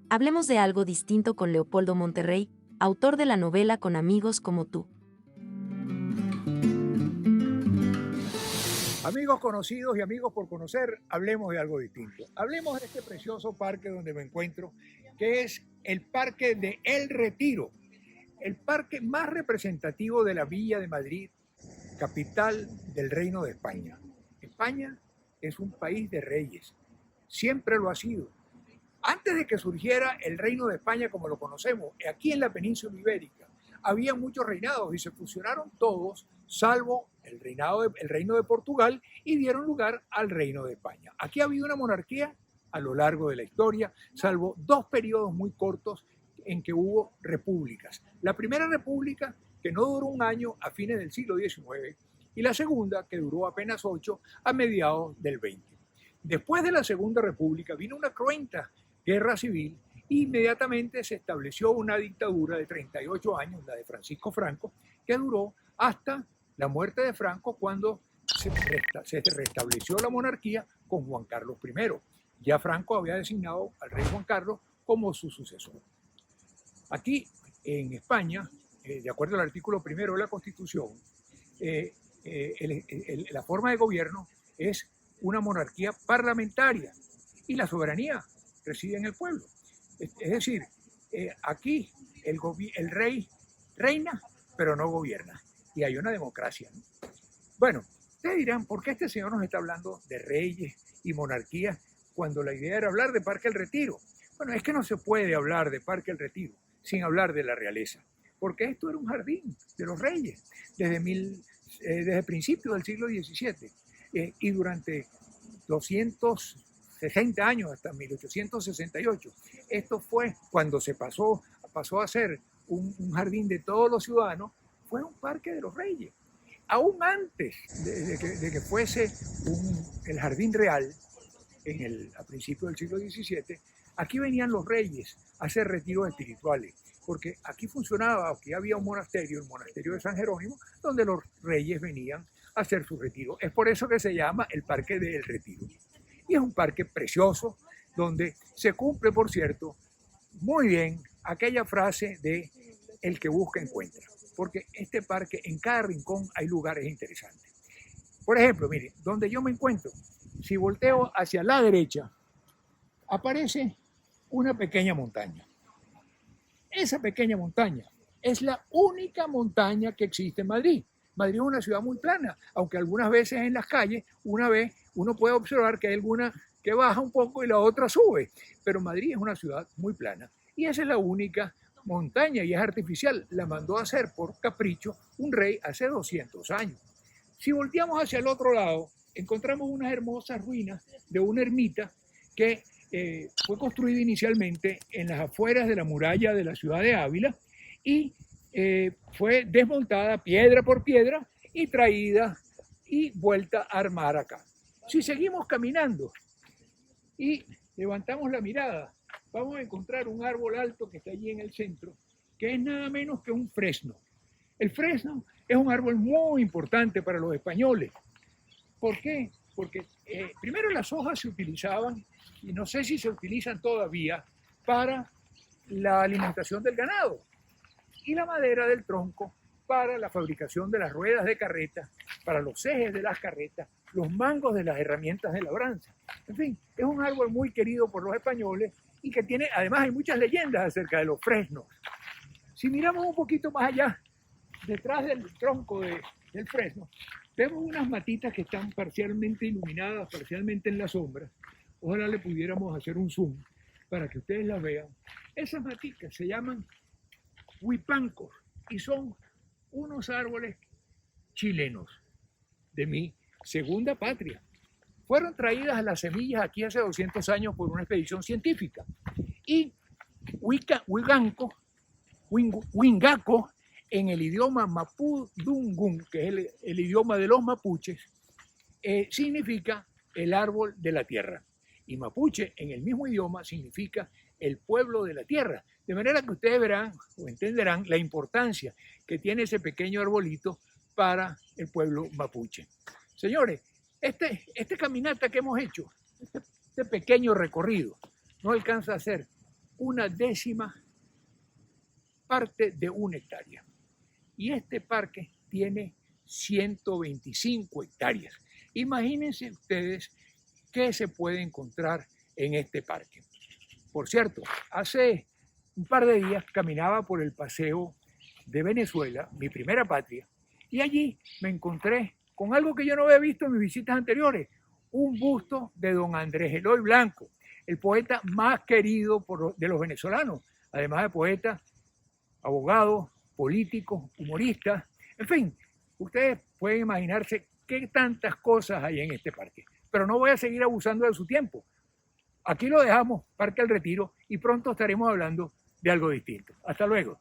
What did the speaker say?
Hablemos de algo distinto con Leopoldo Monterrey, autor de la novela Con amigos como tú. Amigos conocidos y amigos por conocer, hablemos de algo distinto. Hablemos de este precioso parque donde me encuentro, que es el Parque de El Retiro, el parque más representativo de la Villa de Madrid, capital del Reino de España. España es un país de reyes, siempre lo ha sido. Antes de que surgiera el Reino de España como lo conocemos, aquí en la península ibérica, había muchos reinados y se fusionaron todos, salvo el reino de Portugal, y dieron lugar al Reino de España. Aquí ha habido una monarquía a lo largo de la historia, salvo dos periodos muy cortos en que hubo repúblicas. La primera república, que no duró un año a fines del siglo XIX, y la segunda, que duró apenas 8 a mediados del 20. Después de la Segunda República vino una cruenta guerra civil e inmediatamente se estableció una dictadura de 38 años, la de Francisco Franco, que duró hasta la muerte de Franco cuando se restableció la monarquía con Juan Carlos I. Ya Franco había designado al rey Juan Carlos como su sucesor. Aquí en España, de acuerdo al artículo 1 de la Constitución, la forma de gobierno es una monarquía parlamentaria y la soberanía reside en el pueblo. Es decir, aquí el rey reina, pero no gobierna. Y hay una democracia, ¿no? Bueno, ustedes dirán, ¿por qué este señor nos está hablando de reyes y monarquías cuando la idea era hablar de Parque El Retiro? Bueno, es que no se puede hablar de Parque El Retiro sin hablar de la realeza, porque esto era un jardín de los reyes desde principios del siglo XVII y durante 260 años hasta 1868. Esto fue cuando se pasó a ser un jardín de todos los ciudadanos, fue un parque de los reyes. Aún antes de que fuese el jardín real, a principios del siglo XVII, aquí venían los reyes a hacer retiros espirituales, porque aquí funcionaba, aquí había un monasterio, el monasterio de San Jerónimo, donde los reyes venían a hacer su retiro. Es por eso que se llama el Parque del Retiro. Y es un parque precioso, donde se cumple, por cierto, muy bien aquella frase de el que busca encuentra, porque este parque, en cada rincón hay lugares interesantes. Por ejemplo, mire, donde yo me encuentro, si volteo hacia la derecha, aparece una pequeña montaña. Esa pequeña montaña es la única montaña que existe en Madrid. Madrid es una ciudad muy plana, aunque algunas veces en las calles uno puede observar que hay alguna que baja un poco y la otra sube, pero Madrid es una ciudad muy plana y esa es la única montaña y es artificial. La mandó a hacer por capricho un rey hace 200 años. Si volteamos hacia el otro lado, encontramos unas hermosas ruinas de una ermita que fue construida inicialmente en las afueras de la muralla de la ciudad de Ávila y fue desmontada piedra por piedra y traída y vuelta a armar acá. Si seguimos caminando y levantamos la mirada, vamos a encontrar un árbol alto que está allí en el centro, que es nada menos que un fresno. El fresno es un árbol muy importante para los españoles. ¿Por qué? Porque primero las hojas se utilizaban, y no sé si se utilizan todavía, para la alimentación del ganado, y la madera del tronco para la fabricación de las ruedas de carreta, para los ejes de las carretas, los mangos de las herramientas de labranza. En fin, es un árbol muy querido por los españoles y que tiene, además hay muchas leyendas acerca de los fresnos. Si miramos un poquito más allá, detrás del tronco del fresno, vemos unas matitas que están parcialmente iluminadas, parcialmente en la sombra. Ojalá le pudiéramos hacer un zoom para que ustedes las vean. Esas matitas se llaman huipancos y son unos árboles chilenos de mi segunda patria. Fueron traídas las semillas aquí hace 200 años por una expedición científica. Y huingaco, en el idioma mapudungun, que es el idioma de los mapuches, significa el árbol de la tierra. Y mapuche, en el mismo idioma, significa el pueblo de la tierra. De manera que ustedes verán o entenderán la importancia que tiene ese pequeño arbolito para el pueblo mapuche. Señores, este caminata que hemos hecho, este pequeño recorrido, no alcanza a ser 1/10 parte de 1 hectárea. Y este parque tiene 125 hectáreas. Imagínense ustedes qué se puede encontrar en este parque. Por cierto, hace un par de días caminaba por el paseo de Venezuela, mi primera patria, y allí me encontré con algo que yo no había visto en mis visitas anteriores, un busto de don Andrés Eloy Blanco, el poeta más querido de los venezolanos, además de poeta, abogado, político, humorista, en fin, ustedes pueden imaginarse qué tantas cosas hay en este parque, pero no voy a seguir abusando de su tiempo. Aquí lo dejamos, Parque El Retiro, y pronto estaremos hablando de algo distinto. Hasta luego.